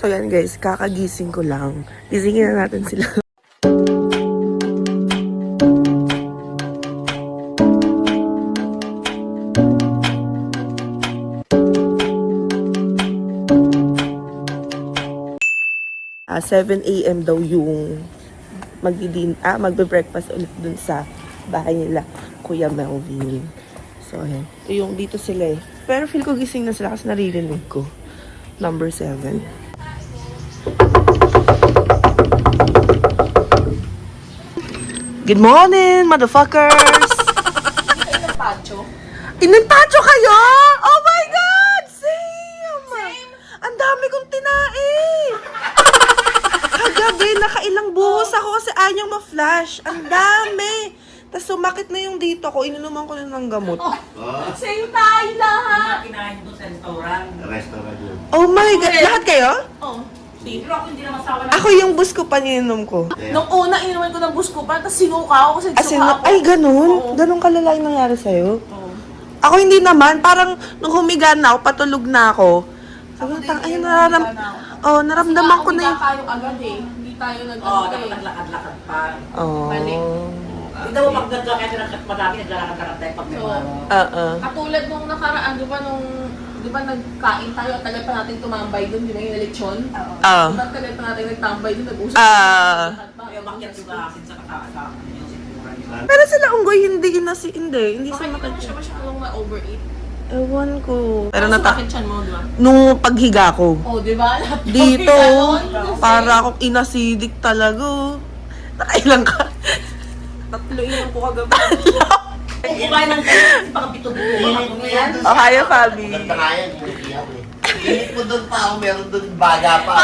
So yan guys, kakagising ko lang. Gisingin na natin sila. Ah, 7 AM daw yung magbe-breakfast ulit dun sa bahay nila, Kuya Melvin. So, ayan. Ito yung dito sila eh. Pero feel ko gising na sila kasi naririnig ko. Number 7. Good morning, motherfuckers! Inagpacho kayo? Oh my God! Same! Ang dami kong tinae! Kagabi, nakailang buhos ako kasi ayaw ma-flash. Ang dami! Tapos sumakit na yung dito ko, inunuman ko na ng gamot. Sa'yo tayo lahat! Kinain ko sa restaurant yun. Oh my God! Lahat kayo? Oh. Pero ako hindi na masawa na. Ako yung bus ko pa ninom ko. Nung una, inuman ko ng buskupan, tapos sinuka ako kasi As in, suka ako. ay ganun? Oo. Ganun kalala yung nangyari sa'yo? Oo. Ako hindi naman, parang nung humiga na ako, patulog na ako. Sabi ko, ay, naramdaman ko na Hindi yung... tayo agad eh. Hindi tayo Oo, dapat naglakad-lakad pa. Oh. Balik. Hindi daw pag naglalakad madami naglalakad-lakad tayo pag may So, mga... Katulad nung nakaraan, di ba nagkain tayo at tagal pa natin tumambay dun, di ba yung lechon? Di ba tagal pa natin nagtambay dun, nag-usap Ay, umakyat yung asin sa kaka yung sikura niya. Pero sila unggoy, hindi Okay, siya hindi naman siya masyadong na-overeat. Ewan ko. Pero Sumakit siya mo, di ba? nung paghiga ko, Oh, di ba? dito, Ganon. para akong inasidik talaga. Nakailang ka. Tatlo ilang ko kagabi. Kung kumain ng ganyan, baka pito-pito ako yan. Oh, hiya, Fabi. Ganda nga yan, hindi ako eh. Init mo doon pa ako, meron doon baga pa.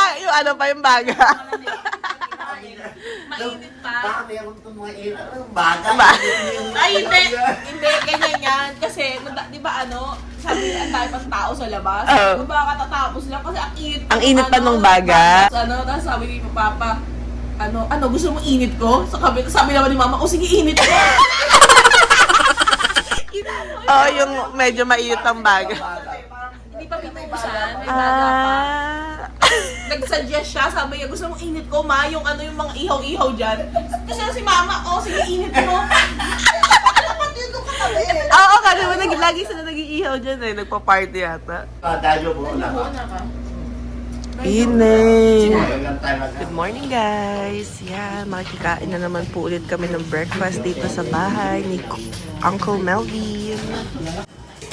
Ay, yung ano pa yung baga. Mainit pa. Baka meron doon mga baga. Ay, hindi. Hindi, ganyan yan. Kasi, di ba sabi ang tayo pang tao sa labas. Di ba katatapos lang kasi ang init. Ang init pa nung baga. Tapos sabi ni Papa, gusto mo init ko? Sabi naman ni Mama, sige, init ko. Oh, yung medyo mainit ang baga. Hindi pa pinubusan, may baga pa. Nag-suggest siya, sabi niya, gusto mong init ko, Ma, yung mga ihaw-ihaw dyan. Kasi si Mama, sige, init mo. Oo, kasi lagi sila nag-iihaw dyan eh. Nagpa-party yata. Dahil mo na ka. Init! Lang talaga. Good morning guys! Yan, makikikain na naman po ulit kami ng breakfast dito sa bahay ni Uncle Melvin.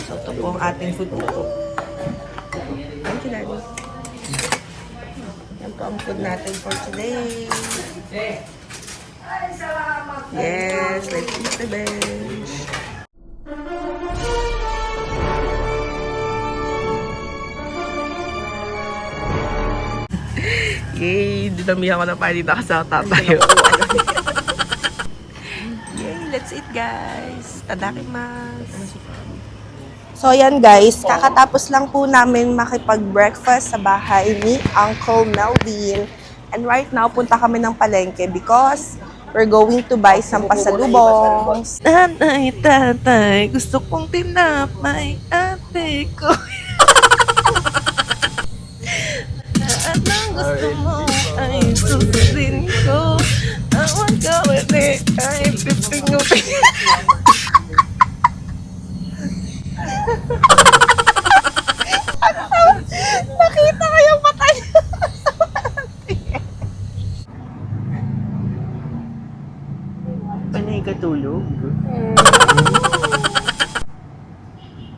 So ito po ang ating food po. Thank you, Daddy. Yan po ang food natin for today. Yes, let's eat the bench. Yay! Dinamihan ko na pa dito kasama tayo. Yay! Let's eat, guys! Tadakimasu! So, yan guys. Kakatapos lang po namin makipag-breakfast sa bahay ni Uncle Melvin. And right now, punta kami ng palengke because we're going to buy some pasalubong. Nanay, tatay, gusto kong tinapay, ate ko. Anong gusto mo ay susundin ko. Ang gawin eh ay pipingutin. Nakita ko yung mata niya. Panay ka tulog?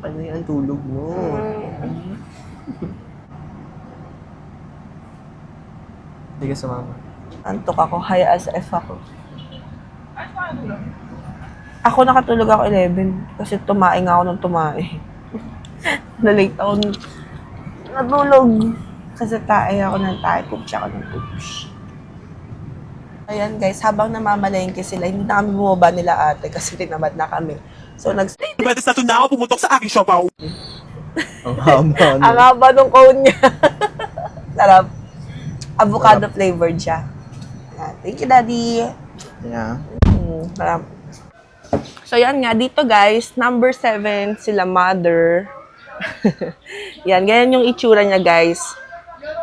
Panay ang tulog mo. Hindi ka sumama. Antok ako, high as F ako. Ako nakatulog ako 11 kasi tumaing ako nung tumae. Na-late ako natulog. Kasi tae ako ng tae, pups ako ng pups. Ayan guys, habang namamalengke sila, hindi na kami bumaba nila ate kasi tinamad na kami. So Pwede sa tunaw pumutok sa aking siopaw. Ang haba. ang haba nung cone niya. Sarap. Avocado flavored siya. Ayan. Thank you, Daddy. Yeah. Sarap. So, yan nga. Dito, guys, number 7, sila mother. Yan, ganyan yung itsura niya, guys.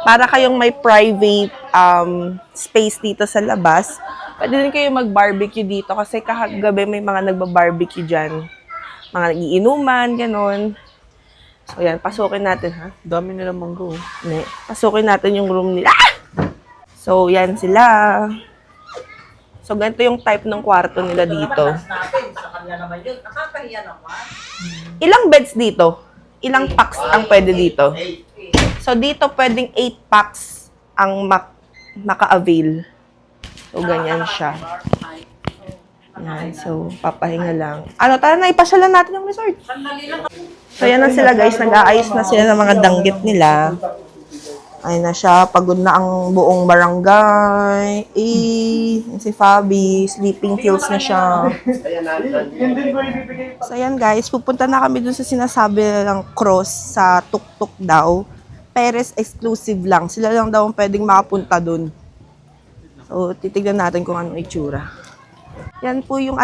Para kayong may private space dito sa labas. Pwede din kayo mag-barbecue dito kasi kahagabi may mga nagba-barbecue dyan. Mga nagiinuman, ganun. So, yan. Pasukin natin, ha? Dami nila manggo. Ne, pasukin natin yung room nila. Ah! So, yan sila. So, ganito yung type ng kwarto nila dito. Natin, sa kanila naman yun. Nakakahiya naman. Ilang beds dito? Ilang packs ang pwede dito? So, dito pwedeng 8 packs ang maka-avail. So, ganyan siya. Yan. So, papahinga lang. Ano, tara na, ipasyalan natin yung resort. So, yan na sila, guys. Nag-aayos na sila ng mga danggit nila. Ayun na siya. Pagod na ang buong barangay. Si Fabi. Sleeping pills na siya. So, ayan guys. Pupunta na kami dun sa sinasabi ng cross sa Tuktuk daw. Perez exclusive lang. Sila lang daw ang pwedeng makapunta dun. So, titignan natin kung anong itsura. Yan po yung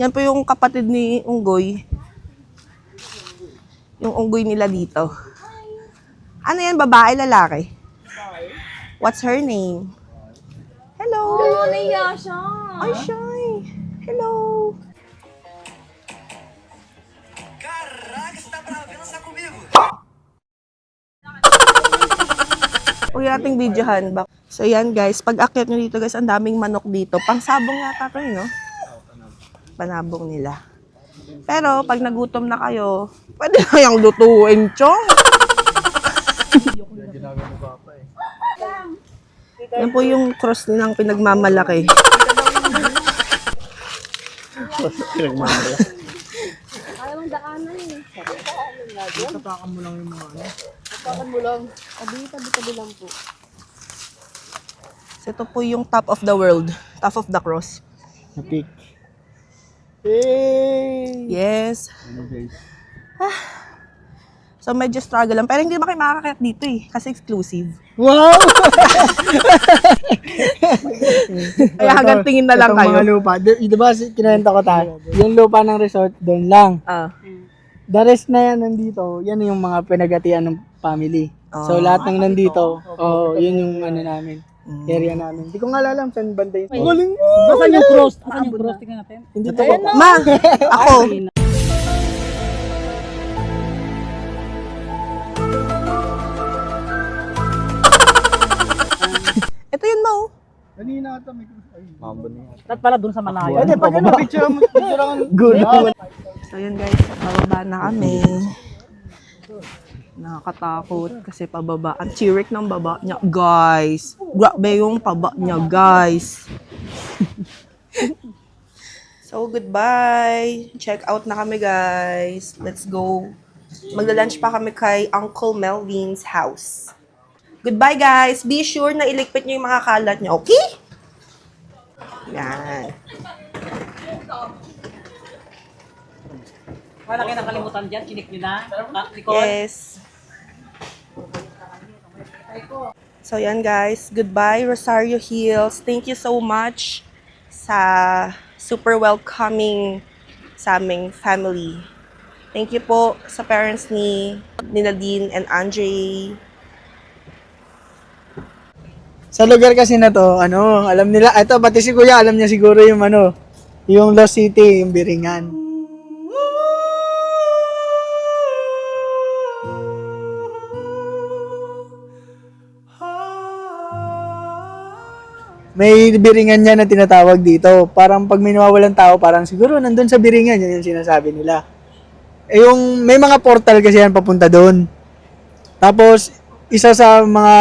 yan po yung kapatid ni Unggoy. Yung unggoy nila dito. Ano yan, babae, lalaki? What's her name? Hello! Oo, naiya siya. Ay, shy! Hello! Huwag nating videohan. So, yan guys. Pag akyat nyo dito guys, ang daming manok dito. Pangsabong yata to no? Panabong nila. Pero, pag nagutom na kayo, pwede na yung lutuin, chong! Yan po yung cross nilang pinagmamalaki. So, ito po yung top of the world. Top of the cross. Napik. Hey! Yes. So, medyo struggle lang. Pero hindi ba kayo makakakit dito eh. Kasi exclusive. Wow! Kaya hanggang tingin na lang Itong kayo. mga lupa. Di ba kinanta ko tayo? Yung lupa ng resort, doon lang. Ah. The rest na yan nandito, yan yung mga pinagatian ng family. So lahat ng nandito, yun yung ano namin. Area namin. Hindi ko nga alam saan banda yun. Galing mo! Asan yung cross? Asan yung cross? Tingnan natin. Hindi to Ma! Ako! Ito yun, Ma. Kanina ata may Mambo na yan. At pala dun sa Malaya. Pwede, pag ano, picture lang. Gulo. So yun guys, pababa na kami. Nakakatakot kasi pababa. Ang chirik ng baba niya, guys. Grabe yung paba niya, guys. So goodbye. Check out na kami guys. Let's go. Magla-lunch pa kami kay Uncle Melvin's house. Goodbye guys. Be sure na iligpit niyo yung mga kalat niyo, okay? Yan. Wala kayo nakalimutan dyan. Chinik nyo na. Record. Yes. So yan guys, goodbye Rosario Hills. Thank you so much sa super welcoming sa aming family. Thank you po sa parents ni Nadine and Andre. Sa lugar kasi na to, alam nila, ito pati si Kuya, alam niya siguro yung yung Lost City, yung Biringan. May Biringan niya na tinatawag dito. Parang pag may nawawalang tao, parang siguro nandun sa Biringan, yun yung sinasabi nila. Yung may mga portal kasi yan papunta doon. Tapos, isa sa mga,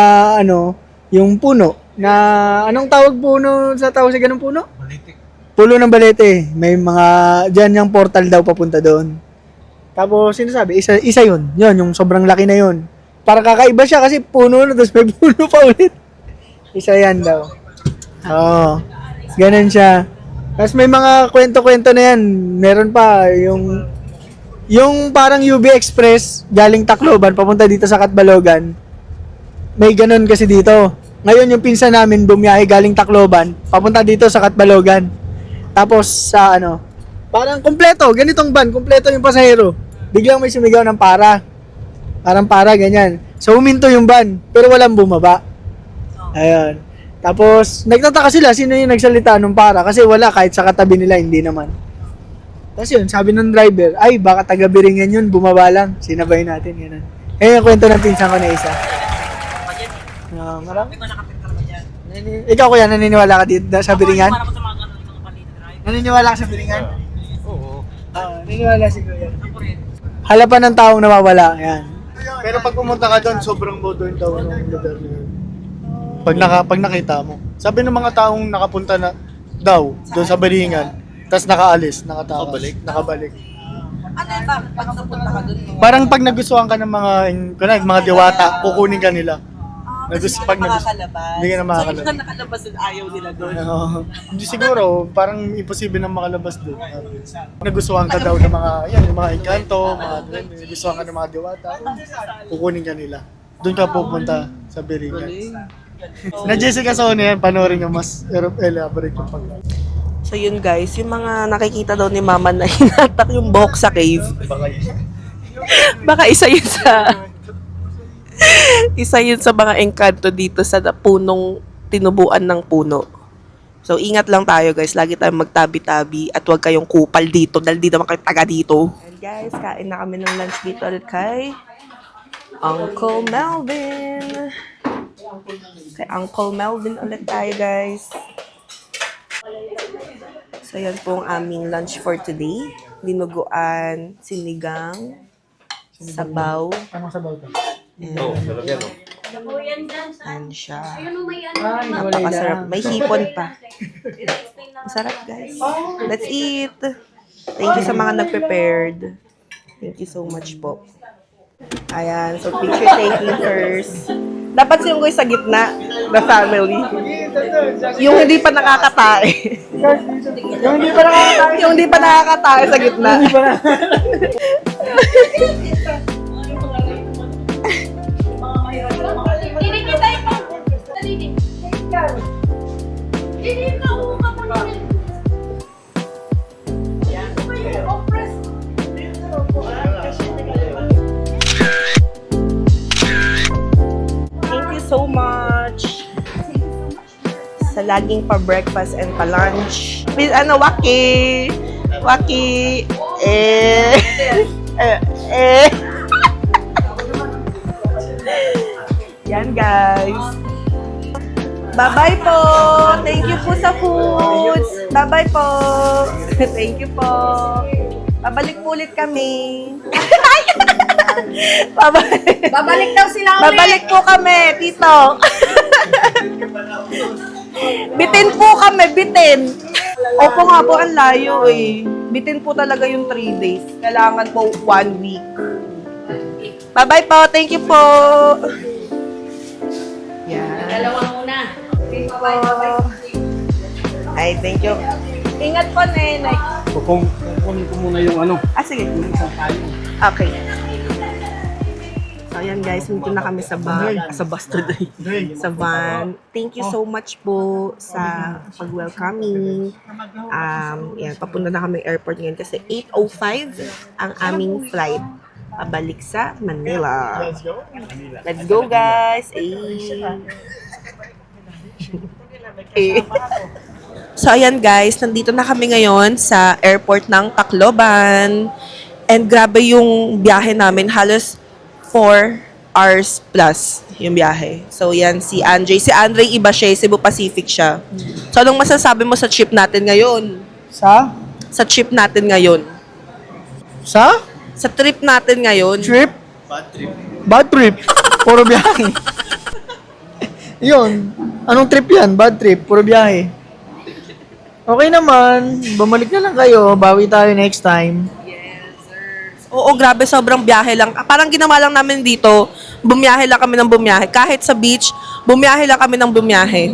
yung puno, na, anong tawag puno sa tawag sa ganung puno? Balete. Pulo ng balete. May mga, dyan yung portal daw papunta doon. Tapos, sinasabi, isa yun. Yun, yung sobrang laki na yun. Para kakaiba siya kasi puno na, tapos may puno pa ulit. Isa yan daw. Oo. Ganun siya. Tapos may mga kwento-kwento na yan. Meron pa, yung parang UB Express, galing Tacloban, papunta dito sa Catbalogan. May ganun kasi dito. Ngayon yung pinsan namin bumiyahe galing Tacloban, papunta dito sa Catbalogan. Tapos sa parang kompleto, ganitong van, kompleto yung pasahero. Biglang may sumigaw ng para. Parang para ganyan. So huminto yung van, pero walang bumaba. Ayun. Tapos nagtataka sila sino yung nagsalita nung para kasi wala kahit sa katabi nila hindi naman. Tapos yun, sabi ng driver, ay baka taga Biringan yun, bumaba lang. Sinabay natin ganun. Ayun yung kwento ng pinsan ko na isa. Marami. Ikaw kuya, naniniwala ka dito sa Biringan? Para ko sa mga ganun, mga palit drive. Naniniwala ka sa Biringan? Oo. Naniniwala si kuya. Ako rin. Halapan ng taong nawawala, yan. Pero pag pumunta ka doon, sobrang modern daw ng lugar na yun. Pag nakita mo. Sabi ng mga taong nakapunta na daw doon sa Biringan, tapos nakaalis, nakatakas, nakabalik. Ano yung bakit pag napunta ka dun? Parang pag nagustuhan ka ng mga diwata, kukunin ka nila. Pag makakalabas. Hindi ka na makakalabas. So, yung nakalabas din ayaw nila doon. Hindi siguro, parang imposible na makalabas doon. Nagustuhan ka daw ng yung mga engkanto, nagustuhan ka ng mga diwata, kukunin ka nila. Doon ka pupunta sa Biringan. Na Jessica Sonia yan, panoorin nyo mas elaborate yung pag. So yun guys, yung mga nakikita daw ni Mama na hinatak yung buhok sa cave. Baka isa yun sa mga engkanto dito sa punong tinubuan ng puno. So ingat lang tayo guys, lagi tayong magtabi-tabi at huwag kayong kupal dito dahil di naman kayo taga dito. And guys, kain na kami ng lunch dito ulit kay Uncle Melvin. Kay Uncle Melvin ulit tayo guys. So, yan po ang aming lunch for today. Dinuguan, sinigang, sabaw. Anong sabaw to? And siya. Napakasarap. May hipon pa. Masarap guys. Let's eat. Thank you sa mga nag-prepared. Thank you so much po. Ayan. So, picture taking first. Dapat siyang sa gitna, the family. Yung hindi pa nakakatae. Yung hindi pa nakakatae sa gitna. Thank you so much sa laging pa-breakfast and pa-lunch. Please, Waki! Waki! Yan, guys. Bye-bye po! Thank you po sa foods! Bye-bye po! Thank you po! Babalik po ulit kami. Babalik daw sila ulit. Babalik po kami, Tito. Bitin po kami, bitin. Opo nga po, ang layo eh. Bitin po talaga yung 3 days. Kailangan po 1 week. Bye-bye po, thank you po. Yan. Dalawa muna. Thank you po. Ay, thank you. Ingat po, Nenay. Kukunin ko muna yung ano. Sige. Okay. So, ayan guys, dito na kami sa bus today. Sa van. Thank you so much po sa pag-welcoming. Yan, papunta na kami airport ngayon kasi 8:05 ang aming flight pabalik sa Manila. Let's go guys! So, ayan guys, nandito na kami ngayon sa airport ng Tacloban. And grabe yung biyahe namin, halos 4 hours plus yung biyahe. So, yan si Andre. Si Andre, iba siya, Cebu Pacific siya. So, anong masasabi mo sa trip natin ngayon? Sa? Sa trip natin ngayon? Sa? Sa trip natin ngayon? Trip? Bad trip. Puro biyahe. Yun. Anong trip yan? Bad trip. Puro biyahe. Okay naman. Bumalik na lang kayo. Bawi tayo next time. Oo, grabe, sobrang biyahe lang. Parang ginawa lang namin dito, bumiyahe lang kami ng bumiyahe. Kahit sa beach, bumiyahe lang kami ng bumiyahe.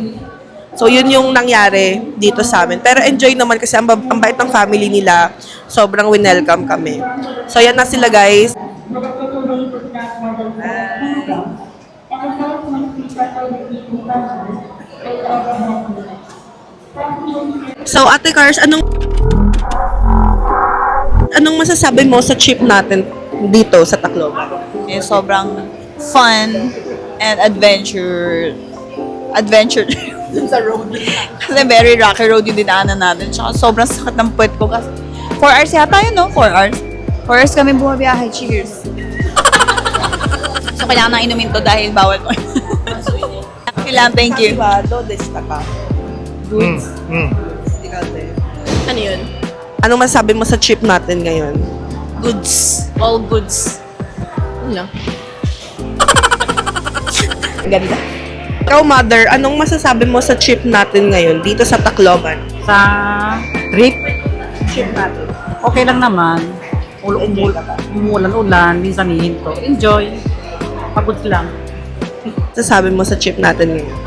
So, yun yung nangyari dito sa amin. Pero enjoy naman kasi ang bait ng family nila. Sobrang winelcome kami. So, yan na sila, guys. So, Ate Cars, anong masasabi mo sa trip natin dito sa Tacloban? is sobrang fun and adventure Sa road. kasi very rocky road yung dinaanan natin. Tsaka sobrang sakit ng puwet ko kasi 4 hours yata yun, no? 4 hours. 4 hours kami bumabiyahe. Cheers. So, kailangan na inumin to dahil bawal mo. Kailangan, thank you. Destaka. Ano yun? Anong masabi mo sa trip natin ngayon? Goods. All goods. Ano lang? Ganda. Ikaw, Mother, anong masasabi mo sa trip natin ngayon dito sa Tacloban? Sa trip, Trip natin. okay lang naman. Umulan-ulan, minsan hihinto. Enjoy. Pagod lang. Masasabi mo sa trip natin ngayon?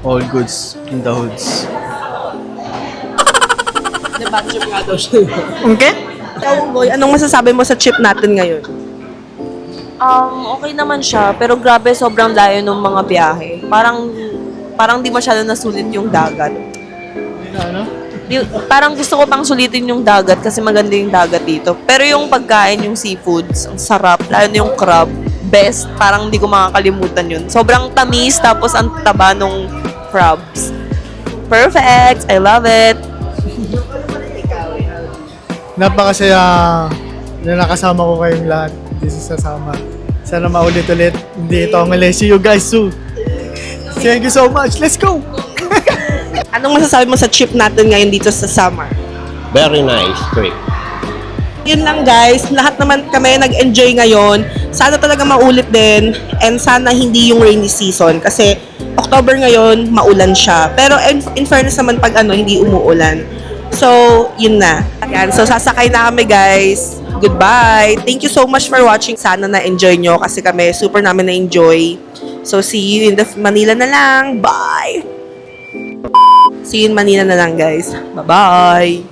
All goods in the hoods. Okay? Ikaw, Boy, anong masasabi mo sa trip natin ngayon? Okay naman siya, pero grabe sobrang layo ng mga biyahe. Parang di masyado nasulit yung dagat. Parang gusto ko pang sulitin yung dagat kasi maganda yung dagat dito. Pero yung pagkain, yung seafoods, ang sarap. Lalo na yung crab, best. Parang hindi ko makakalimutan yun. Sobrang tamis, tapos ang taba nung crabs. Perfect! I love it! Napakasaya na nakasama ko kayong lahat dito sa Samar. Sana maulit-ulit. Hindi ito ang see you guys soon. Thank you so much. Let's go! Anong masasabi mo sa trip natin ngayon dito sa Samar? Very nice trip. Yun lang guys, lahat naman kami nag-enjoy ngayon. Sana talaga maulit din and sana hindi yung rainy season kasi October ngayon, maulan siya. Pero in fairness naman pag hindi umuulan. So, yun na. Yan, so sasakay na kami guys. Goodbye. Thank you so much for watching. Sana na-enjoy nyo kasi kami super namin na-enjoy. So, see you in the Manila na lang. Bye! See you in Manila na lang guys. Bye-bye!